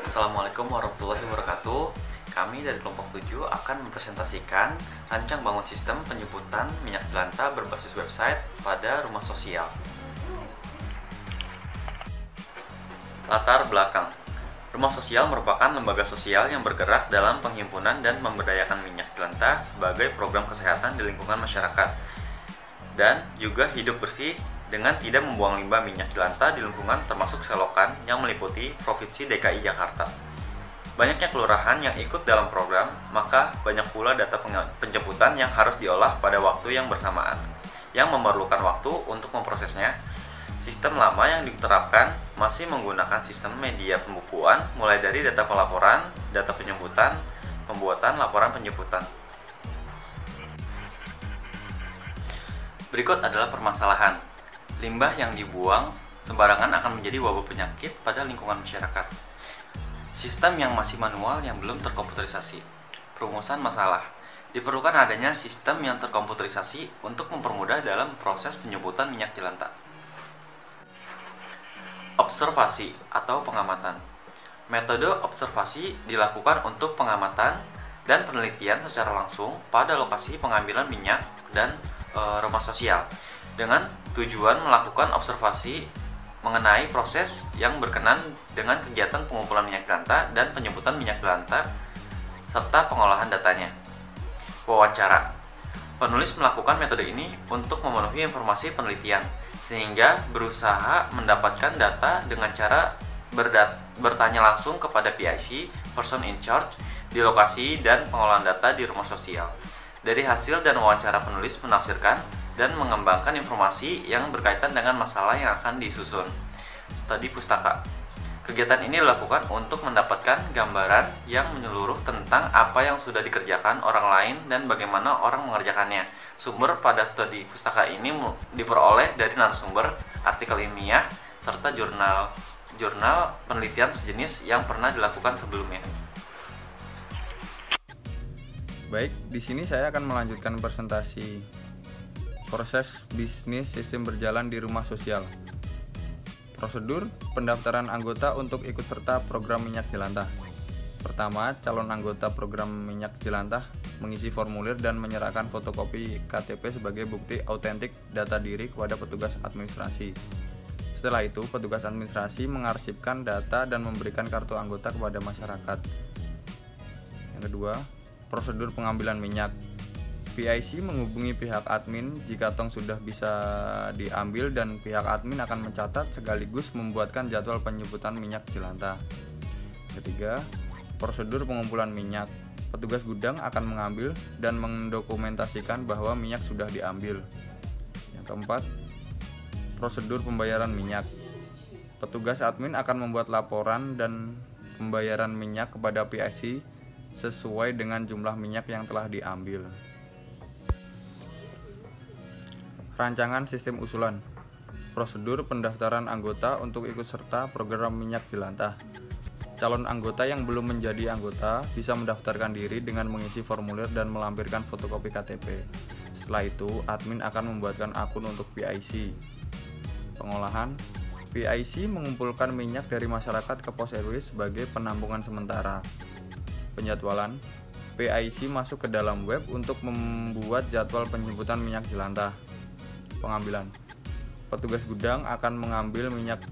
Assalamualaikum warahmatullahi wabarakatuh. Kami dari kelompok 7 akan mempresentasikan rancang bangun sistem penjemputan minyak jelantah berbasis website pada rumah sosial. Latar belakang. Rumah sosial merupakan lembaga sosial yang bergerak dalam penghimpunan dan memberdayakan minyak jelantah sebagai program kesehatan di lingkungan masyarakat, dan juga hidup bersih dengan tidak membuang limbah minyak jelantah di lingkungan termasuk selokan yang meliputi Provinsi DKI Jakarta. Banyaknya kelurahan yang ikut dalam program, maka banyak pula data penjemputan yang harus diolah pada waktu yang bersamaan, yang memerlukan waktu untuk memprosesnya. Sistem lama yang diterapkan masih menggunakan sistem media pembukuan, mulai dari data pelaporan, data penjemputan, pembuatan laporan penjemputan. Berikut adalah permasalahan. Limbah yang dibuang sembarangan akan menjadi wabah penyakit pada lingkungan masyarakat. Sistem yang masih manual yang belum terkomputerisasi. Perumusan masalah. Diperlukan adanya sistem yang terkomputerisasi untuk mempermudah dalam proses penjemputan minyak jelantah. Observasi atau pengamatan. Metode observasi dilakukan untuk pengamatan dan penelitian secara langsung pada lokasi pengambilan minyak dan rumah sosial, dengan tujuan melakukan observasi mengenai proses yang berkenan dengan kegiatan pengumpulan minyak jelantah dan penjemputan minyak jelantah serta pengolahan datanya. Wawancara. Penulis melakukan metode ini untuk memenuhi informasi penelitian, sehingga berusaha mendapatkan data dengan cara bertanya langsung kepada PIC, person in charge, di lokasi dan pengolahan data di rumah sosial. Dari hasil dan wawancara, penulis menafsirkan dan mengembangkan informasi yang berkaitan dengan masalah yang akan disusun. Studi pustaka. Kegiatan ini dilakukan untuk mendapatkan gambaran yang menyeluruh tentang apa yang sudah dikerjakan orang lain dan bagaimana orang mengerjakannya. Sumber pada studi pustaka ini diperoleh dari narasumber, artikel ilmiah, serta jurnal penelitian sejenis yang pernah dilakukan sebelumnya. Baik, di sini saya akan melanjutkan presentasi proses bisnis sistem berjalan di rumah sosial. Prosedur pendaftaran anggota untuk ikut serta program minyak jelantah. Pertama, calon anggota program minyak jelantah mengisi formulir dan menyerahkan fotokopi KTP sebagai bukti autentik data diri kepada petugas administrasi. Setelah itu, petugas administrasi mengarsipkan data dan memberikan kartu anggota kepada masyarakat. Yang kedua, prosedur pengambilan minyak. PIC menghubungi pihak admin jika tong sudah bisa diambil, dan pihak admin akan mencatat sekaligus membuatkan jadwal penjemputan minyak jelantah. Ketiga, prosedur pengumpulan minyak. Petugas gudang akan mengambil dan mendokumentasikan bahwa minyak sudah diambil. Yang keempat, prosedur pembayaran minyak. Petugas admin akan membuat laporan dan pembayaran minyak kepada PIC sesuai dengan jumlah minyak yang telah diambil. Rancangan sistem usulan. Prosedur pendaftaran anggota untuk ikut serta program minyak jelantah. Calon anggota yang belum menjadi anggota bisa mendaftarkan diri dengan mengisi formulir dan melampirkan fotokopi KTP. Setelah itu, admin akan membuatkan akun untuk PIC. Pengolahan. PIC mengumpulkan minyak dari masyarakat ke pos RW sebagai penampungan sementara. Penjadwalan. PIC masuk ke dalam web untuk membuat jadwal penjemputan minyak jelantah. Pengambilan. Petugas gudang akan mengambil minyak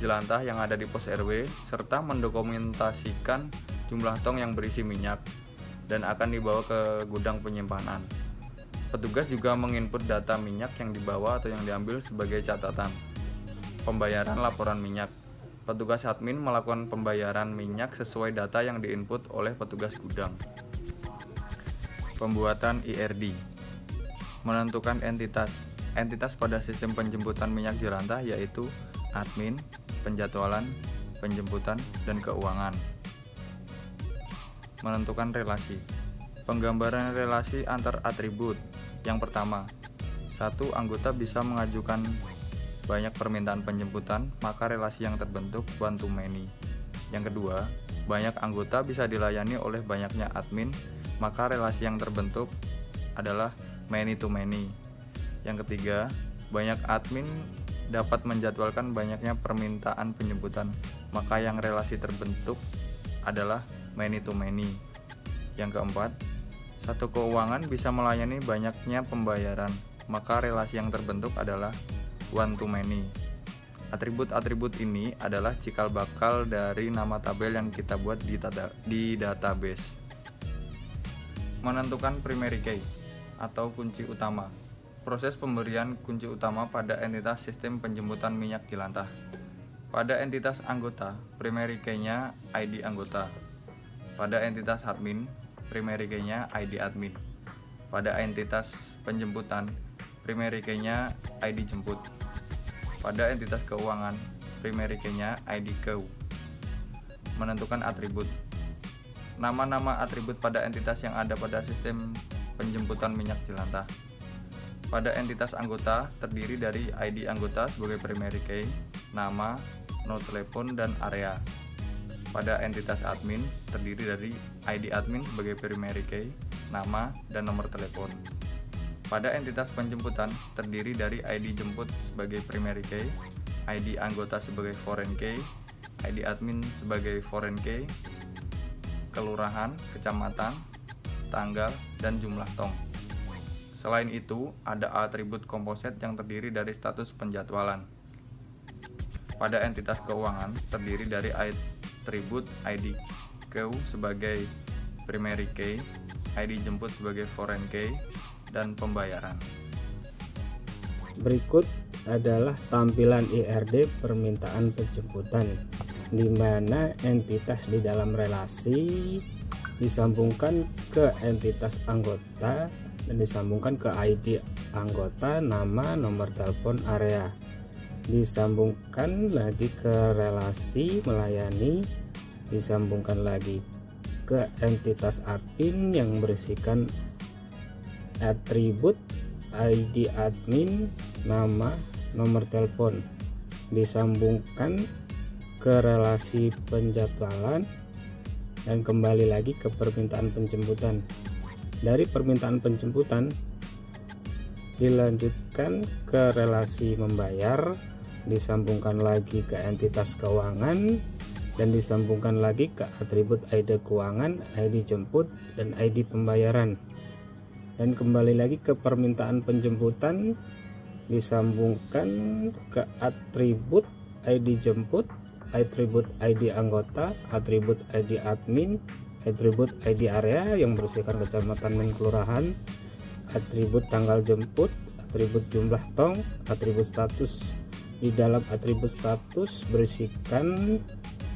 jelantah yang ada di pos RW serta mendokumentasikan jumlah tong yang berisi minyak dan akan dibawa ke gudang penyimpanan. Petugas juga menginput data minyak yang dibawa atau yang diambil sebagai catatan. Pembayaran laporan minyak. Petugas admin melakukan pembayaran minyak sesuai data yang diinput oleh petugas gudang. Pembuatan IRD. Menentukan entitas. Entitas pada sistem penjemputan minyak jelantah yaitu admin, penjadwalan, penjemputan, dan keuangan. Menentukan relasi. Penggambaran relasi antar atribut. Yang pertama, satu anggota bisa mengajukan banyak permintaan penjemputan, maka relasi yang terbentuk one to many. Yang kedua, banyak anggota bisa dilayani oleh banyaknya admin, maka relasi yang terbentuk adalah many to many. Yang ketiga, banyak admin dapat menjadwalkan banyaknya permintaan penjemputan, maka yang relasi terbentuk adalah many to many. Yang keempat, satu keuangan bisa melayani banyaknya pembayaran, maka relasi yang terbentuk adalah one to many. Atribut-atribut ini adalah cikal bakal dari nama tabel yang kita buat di database. Menentukan primary key atau kunci utama. Proses pemberian kunci utama pada entitas sistem penjemputan minyak jelantah. Pada entitas anggota, primary key-nya ID anggota. Pada entitas admin, primary key-nya ID admin. Pada entitas penjemputan, primary key-nya ID jemput. Pada entitas keuangan, primary key-nya ID keu. Menentukan atribut. Nama-nama atribut pada entitas yang ada pada sistem penjemputan minyak jelantah. Pada entitas anggota terdiri dari ID anggota sebagai primary key, nama, nomor telepon, dan area. Pada entitas admin terdiri dari ID admin sebagai primary key, nama, dan nomor telepon. Pada entitas penjemputan terdiri dari ID jemput sebagai primary key, ID anggota sebagai foreign key, ID admin sebagai foreign key, kelurahan, kecamatan, tanggal, dan jumlah tong. Selain itu, ada atribut komposit yang terdiri dari status penjadwalan. Pada entitas keuangan terdiri dari atribut ID keu sebagai primary key, ID jemput sebagai foreign key, dan pembayaran. Berikut adalah tampilan IRD permintaan penjemputan, di mana entitas di dalam relasi disambungkan ke entitas anggota dan disambungkan ke ID anggota, nama, nomor telepon, area. Disambungkan lagi ke relasi melayani, disambungkan lagi ke entitas admin yang berisikan atribut ID admin, nama, nomor telepon. Disambungkan ke relasi penjadwalan dan kembali lagi ke permintaan penjemputan. Dari permintaan penjemputan dilanjutkan ke relasi membayar, disambungkan lagi ke entitas keuangan, dan disambungkan lagi ke atribut ID keuangan, ID jemput, dan ID pembayaran. Dan kembali lagi ke permintaan penjemputan, disambungkan ke atribut ID jemput, atribut ID anggota, atribut ID admin, atribut ID area yang berisikan kecamatan dan kelurahan, atribut tanggal jemput, atribut jumlah tong, atribut status. Di dalam atribut status berisikan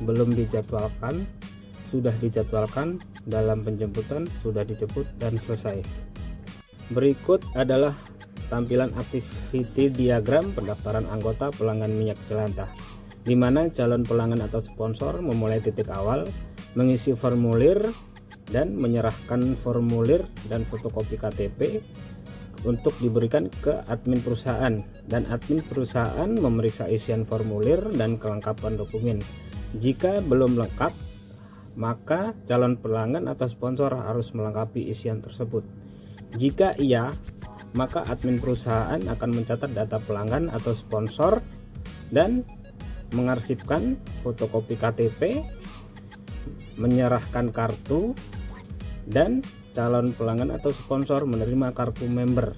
belum dijadwalkan, sudah dijadwalkan, dalam penjemputan, sudah dijemput, dan selesai. Berikut adalah tampilan activity diagram pendaftaran anggota pelanggan minyak jelantah, di mana calon pelanggan atau sponsor memulai titik awal, mengisi formulir dan menyerahkan formulir dan fotokopi KTP untuk diberikan ke admin perusahaan, dan admin perusahaan memeriksa isian formulir dan kelengkapan dokumen. Jika belum lengkap, maka calon pelanggan atau sponsor harus melengkapi isian tersebut. Jika iya, maka admin perusahaan akan mencatat data pelanggan atau sponsor dan mengarsipkan fotokopi KTP, menyerahkan kartu, dan calon pelanggan atau sponsor menerima kartu member,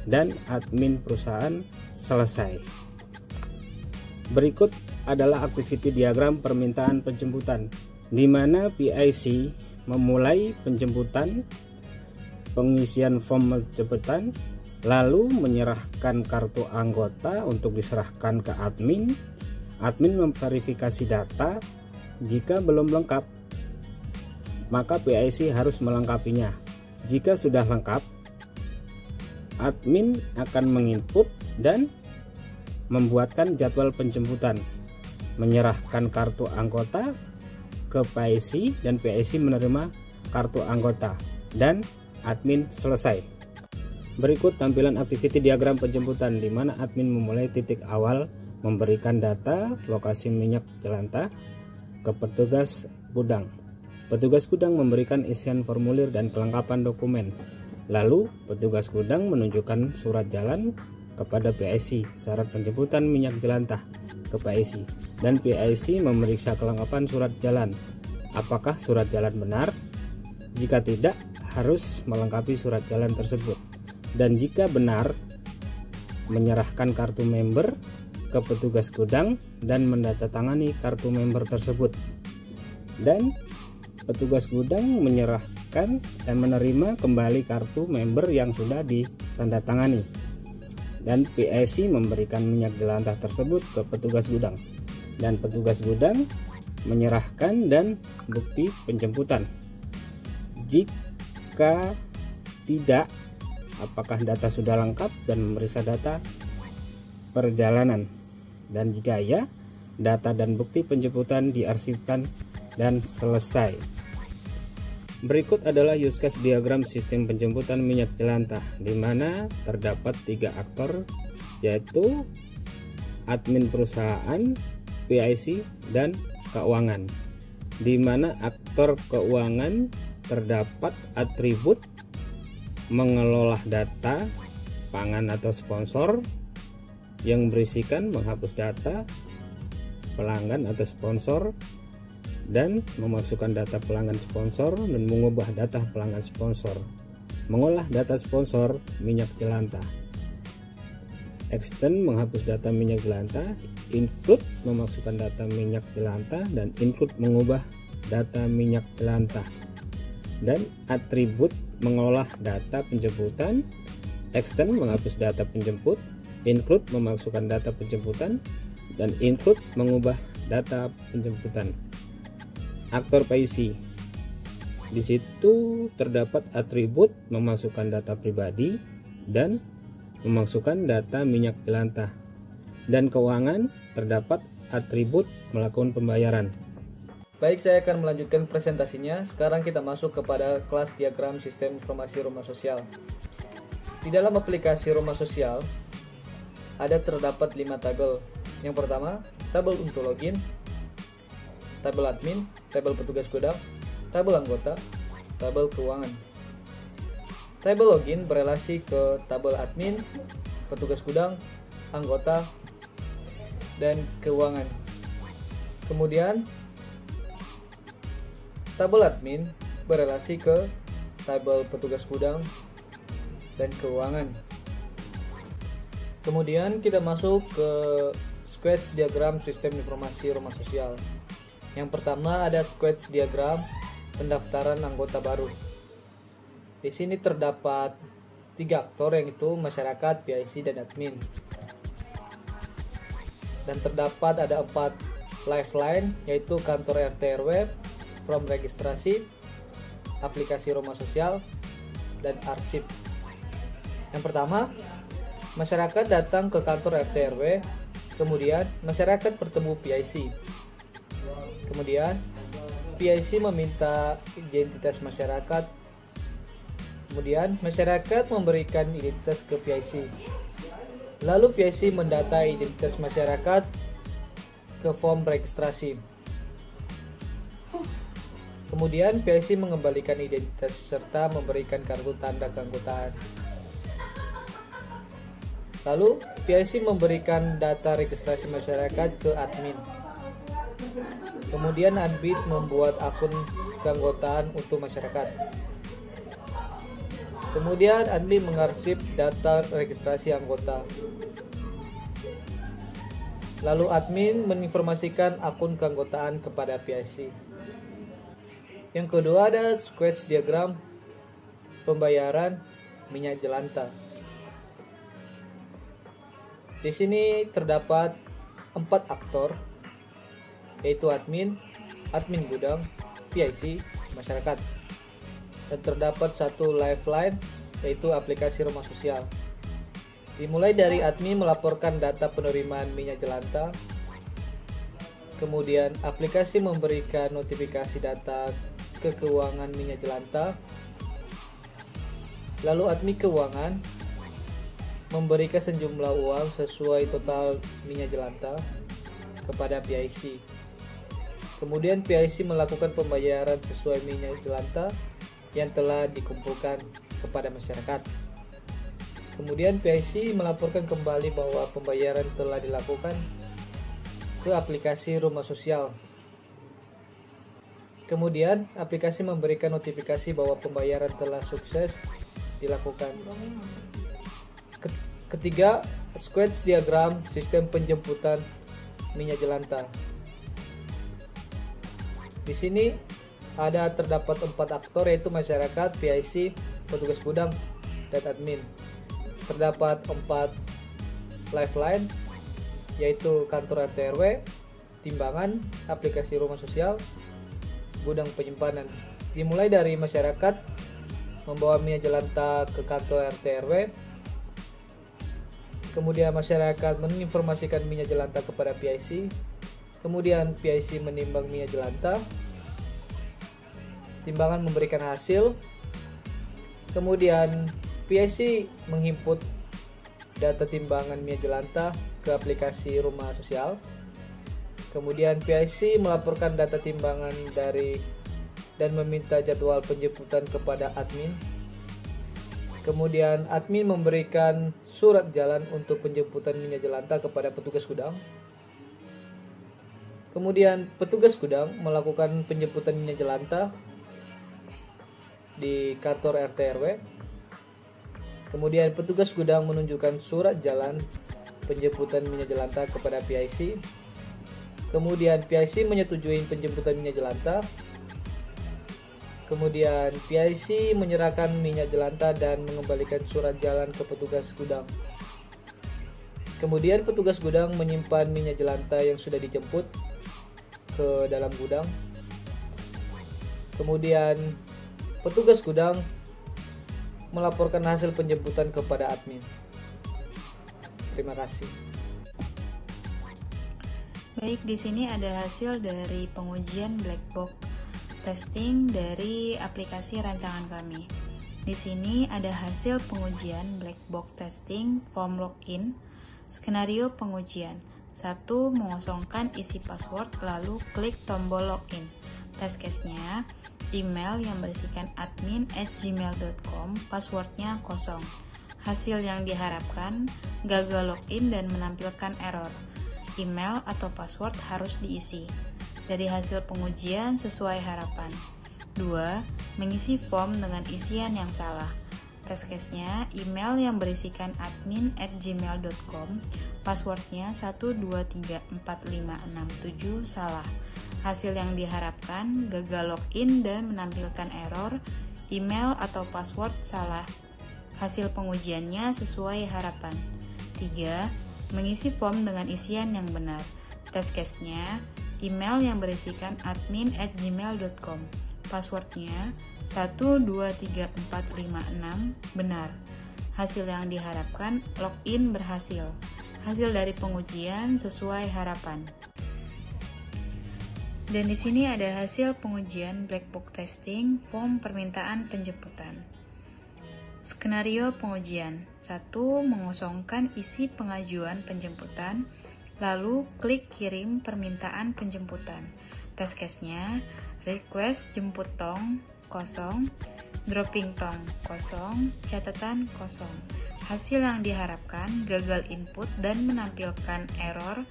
dan admin perusahaan selesai. Berikut adalah activity diagram permintaan penjemputan, di mana PIC memulai penjemputan, pengisian form penjemputan, lalu menyerahkan kartu anggota untuk diserahkan ke admin. Admin memverifikasi data. Jika belum lengkap, maka PIC harus melengkapinya. Jika sudah lengkap, admin akan menginput dan membuatkan jadwal penjemputan, menyerahkan kartu anggota ke PIC, dan PIC menerima kartu anggota, dan admin selesai. Berikut tampilan activity diagram penjemputan, di mana admin memulai titik awal, memberikan data lokasi minyak jelantah ke petugas gudang. Petugas gudang memberikan isian formulir dan kelengkapan dokumen. Lalu petugas gudang menunjukkan surat jalan kepada PIC syarat penjemputan minyak jelantah ke PIC, dan PIC memeriksa kelengkapan surat jalan. Apakah surat jalan benar? Jika tidak, harus melengkapi surat jalan tersebut, dan jika benar, menyerahkan kartu member ke petugas gudang dan menandatangani kartu member tersebut, dan petugas gudang menerima kembali kartu member yang sudah ditandatangani, dan PIC memberikan minyak jelantah tersebut ke petugas gudang, dan petugas gudang menyerahkan dan bukti penjemputan. Jika tidak, apakah data sudah lengkap dan memeriksa data perjalanan, dan jika ya, data dan bukti penjemputan diarsipkan dan selesai. Berikut adalah use case diagram sistem penjemputan minyak jelantah, di mana terdapat 3 aktor, yaitu admin perusahaan, PIC, dan keuangan. Di mana aktor keuangan terdapat atribut mengelola data pangan atau sponsor yang berisikan menghapus data pelanggan atau sponsor, dan memasukkan data pelanggan sponsor dan mengubah data pelanggan sponsor, mengolah data sponsor minyak jelantah. Extend menghapus data minyak jelantah, include memasukkan data minyak jelantah, dan include mengubah data minyak jelantah. Dan atribut mengolah data penjemputan, extend menghapus data penjemput, include memasukkan data penjemputan, dan include mengubah data penjemputan. Aktor PIC, di situ terdapat atribut memasukkan data pribadi dan memasukkan data minyak jelantah, dan keuangan terdapat atribut melakukan pembayaran. Baik, saya akan melanjutkan presentasinya. Sekarang kita masuk kepada kelas diagram sistem informasi rumah sosial. Di dalam aplikasi rumah sosial terdapat 5 tabel. Yang pertama, tabel untuk login, tabel admin, tabel petugas gudang, tabel anggota, tabel keuangan. Tabel login berelasi ke tabel admin, petugas gudang, anggota, dan keuangan. Kemudian tabel admin berelasi ke tabel petugas gudang dan keuangan. Kemudian kita masuk ke sketch diagram sistem informasi rumah sosial. Yang pertama ada sketch diagram pendaftaran anggota baru. Di sini terdapat 3 aktor, yaitu masyarakat, PIC, dan admin. Dan terdapat ada 4 lifeline, yaitu kantor RT RW, form registrasi, aplikasi rumah sosial, dan arsip. Yang pertama, masyarakat datang ke kantor RT RW, kemudian masyarakat bertemu PIC. Kemudian PIC meminta identitas masyarakat. Kemudian masyarakat memberikan identitas ke PIC. Lalu PIC mendata identitas masyarakat ke form registrasi. Kemudian PIC mengembalikan identitas serta memberikan kartu tanda keanggotaan. Lalu PIC memberikan data registrasi masyarakat ke admin. Kemudian admin membuat akun keanggotaan untuk masyarakat. Kemudian admin mengarsip data registrasi anggota. Lalu admin menginformasikan akun keanggotaan kepada PIC. Yang kedua ada sketch diagram pembayaran minyak jelantah. Di sini terdapat 4 aktor, yaitu admin, admin gudang, PIC, masyarakat. Dan terdapat 1 lifeline, yaitu aplikasi rumah sosial. Dimulai dari admin melaporkan data penerimaan minyak jelantah. Kemudian aplikasi memberikan notifikasi data ke keuangan minyak jelantah. Lalu admin keuangan memberikan sejumlah uang sesuai total minyak jelantah kepada PIC. Kemudian PIC melakukan pembayaran sesuai minyak jelantah yang telah dikumpulkan kepada masyarakat. Kemudian PIC melaporkan kembali bahwa pembayaran telah dilakukan ke aplikasi Rumah Sosial. Kemudian aplikasi memberikan notifikasi bahwa pembayaran telah sukses dilakukan. Ketiga, squash diagram sistem penjemputan minyak jelantah. Di sini terdapat 4 aktor, yaitu masyarakat, PIC, petugas gudang, dan admin. Terdapat 4 lifeline, yaitu kantor RT RW, timbangan, aplikasi Rumah Sosial, gudang penyimpanan. Dimulai dari masyarakat membawa minyak jelantah ke kantor RT RW. Kemudian masyarakat menginformasikan minyak jelantah kepada PIC. Kemudian PIC menimbang minyak jelantah. Timbangan memberikan hasil. Kemudian PIC menghimput data timbangan minyak jelantah ke aplikasi Rumah Sosial. Kemudian PIC melaporkan data timbangan dan meminta jadwal penjemputan kepada admin. Kemudian admin memberikan surat jalan untuk penjemputan minyak jelantah kepada petugas gudang. Kemudian petugas gudang melakukan penjemputan minyak jelantah di kantor RT RW. Kemudian petugas gudang menunjukkan surat jalan penjemputan minyak jelantah kepada PIC. Kemudian PIC menyetujui penjemputan minyak jelantah. Kemudian PIC menyerahkan minyak jelantah dan mengembalikan surat jalan ke petugas gudang. Kemudian petugas gudang menyimpan minyak jelantah yang sudah dijemput ke dalam gudang. Kemudian petugas gudang melaporkan hasil penjemputan kepada admin. Terima kasih. Baik, di sini ada hasil dari pengujian black box testing dari aplikasi rancangan kami. Di sini ada hasil pengujian black box testing form login. Skenario pengujian: 1. Mengosongkan isi password lalu klik tombol login. Test case-nya: email yang berisikan admin@gmail.com, passwordnya kosong. Hasil yang diharapkan: gagal login dan menampilkan error. Email atau password harus diisi. Dari hasil pengujian sesuai harapan. 2. Mengisi form dengan isian yang salah. Test case-nya: email yang berisikan admin@gmail.com, passwordnya 1234567 salah. Hasil yang diharapkan: gagal login dan menampilkan error. Email atau password salah. Hasil pengujiannya sesuai harapan. 3. Mengisi form dengan isian yang benar. Test case-nya: email yang berisikan admin@gmail.com, passwordnya 1234566 benar. Hasil yang diharapkan: login berhasil. Hasil dari pengujian sesuai harapan. Dan di sini ada hasil pengujian black box testing form permintaan penjemputan. Skenario pengujian: 1. Mengosongkan isi pengajuan penjemputan, lalu klik kirim permintaan penjemputan. Test case-nya: request jemput tong kosong, dropping tong kosong, catatan kosong. Hasil yang diharapkan: gagal input dan menampilkan error.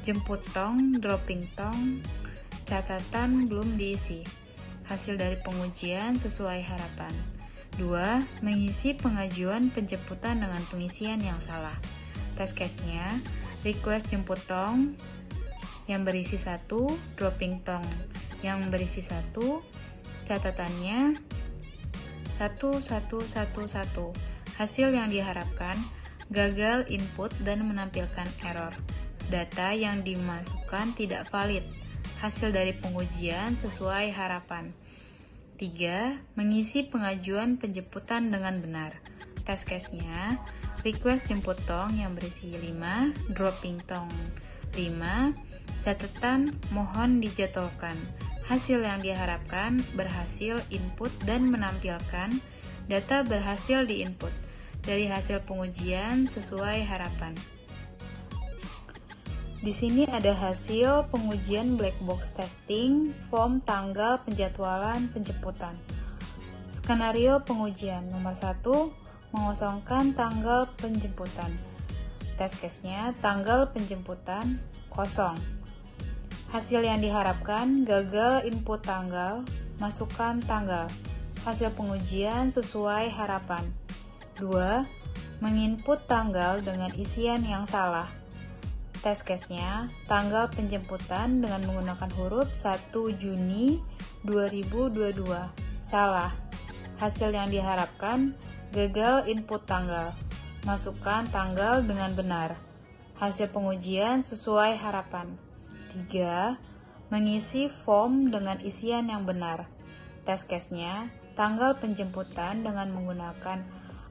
Jemput tong, dropping tong, catatan belum diisi. Hasil dari pengujian sesuai harapan. 2. Mengisi pengajuan penjemputan dengan pengisian yang salah. Test case-nya: request jemput tong yang berisi 1, dropping tong yang berisi 1, catatannya 1111. Hasil yang diharapkan: gagal input dan menampilkan error. Data yang dimasukkan tidak valid. Hasil dari pengujian sesuai harapan. 3. Mengisi pengajuan penjemputan dengan benar. Test case-nya: request jemput tong yang berisi 5, dropping tong 5, catatan mohon dijadwalkan. Hasil yang diharapkan: berhasil input dan menampilkan data berhasil diinput. Dari hasil pengujian sesuai harapan. Di sini ada hasil pengujian black box testing form tanggal penjadwalan penjemputan. Skenario pengujian nomor 1, mengosongkan tanggal penjemputan. Test case-nya, tanggal penjemputan kosong. Hasil yang diharapkan, gagal input tanggal, masukkan tanggal. Hasil pengujian sesuai harapan. 2. Menginput tanggal dengan isian yang salah. Test case-nya, tanggal penjemputan dengan menggunakan huruf 1 Juni 2022. Salah. Hasil yang diharapkan, gagal input tanggal. Masukkan tanggal dengan benar. Hasil pengujian sesuai harapan. 3. Mengisi form dengan isian yang benar. Test case-nya, tanggal penjemputan dengan menggunakan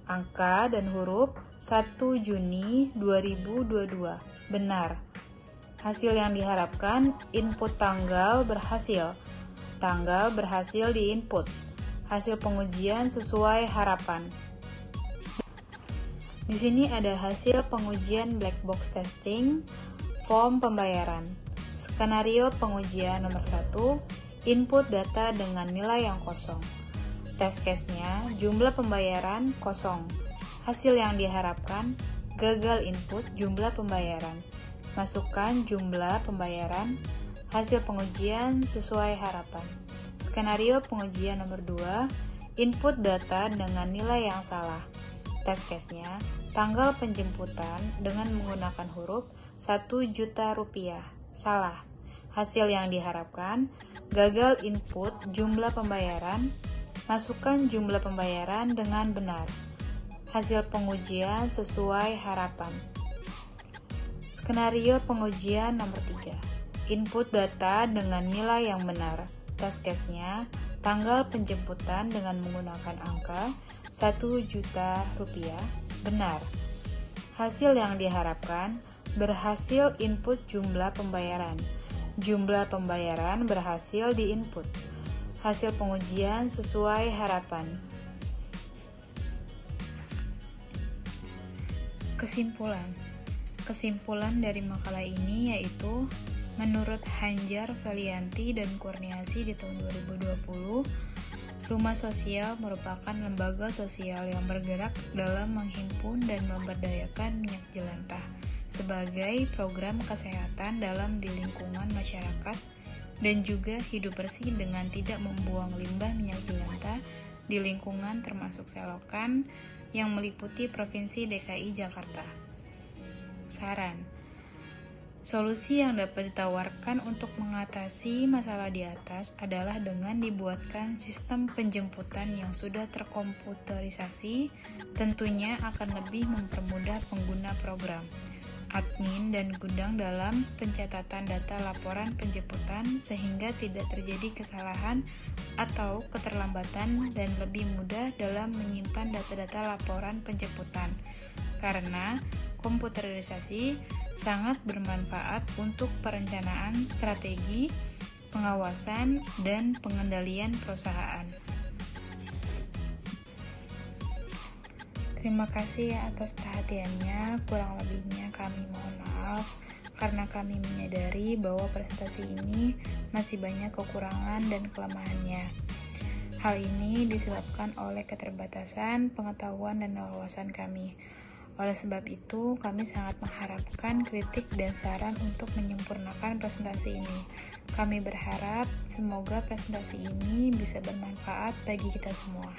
angka dan huruf 1 Juni 2022. Benar. Hasil yang diharapkan, input tanggal berhasil. Tanggal berhasil diinput. Hasil pengujian sesuai harapan. Di sini ada hasil pengujian black box testing form pembayaran. Skenario pengujian nomor 1, input data dengan nilai yang kosong. Test case-nya, jumlah pembayaran kosong. Hasil yang diharapkan, gagal input jumlah pembayaran. Masukkan jumlah pembayaran. Hasil pengujian sesuai harapan. Skenario pengujian nomor 2, input data dengan nilai yang salah. Test case-nya, tanggal penjemputan dengan menggunakan huruf 1 juta rupiah. Salah. Hasil yang diharapkan, gagal input jumlah pembayaran. Masukkan jumlah pembayaran dengan benar. Hasil pengujian sesuai harapan. Skenario pengujian nomor 3, input data dengan nilai yang benar. Test case-nya, tanggal penjemputan dengan menggunakan angka 1 juta rupiah. Benar. Hasil yang diharapkan, berhasil input jumlah pembayaran. Jumlah pembayaran berhasil diinput. Hasil pengujian sesuai harapan. Kesimpulan dari makalah ini yaitu, menurut Hanjar, Felianti, dan Kurniasi di tahun 2020, Rumah Sosial merupakan lembaga sosial yang bergerak dalam menghimpun dan memberdayakan minyak jelantah sebagai program kesehatan dalam di lingkungan masyarakat dan juga hidup bersih dengan tidak membuang limbah minyak jelantah di lingkungan termasuk selokan yang meliputi Provinsi DKI Jakarta. Saran: solusi yang dapat ditawarkan untuk mengatasi masalah di atas adalah dengan dibuatkan sistem penjemputan yang sudah terkomputerisasi, tentunya akan lebih mempermudah pengguna program, admin, dan gudang dalam pencatatan data laporan penjemputan sehingga tidak terjadi kesalahan atau keterlambatan dan lebih mudah dalam menyimpan data-data laporan penjemputan. Karena komputerisasi sangat bermanfaat untuk perencanaan strategi, pengawasan, dan pengendalian perusahaan. Terima kasih atas perhatiannya, kurang lebihnya kami mohon maaf karena kami menyadari bahwa presentasi ini masih banyak kekurangan dan kelemahannya. Hal ini disebabkan oleh keterbatasan pengetahuan dan wawasan kami. Oleh sebab itu, kami sangat mengharapkan kritik dan saran untuk menyempurnakan presentasi ini. Kami berharap semoga presentasi ini bisa bermanfaat bagi kita semua.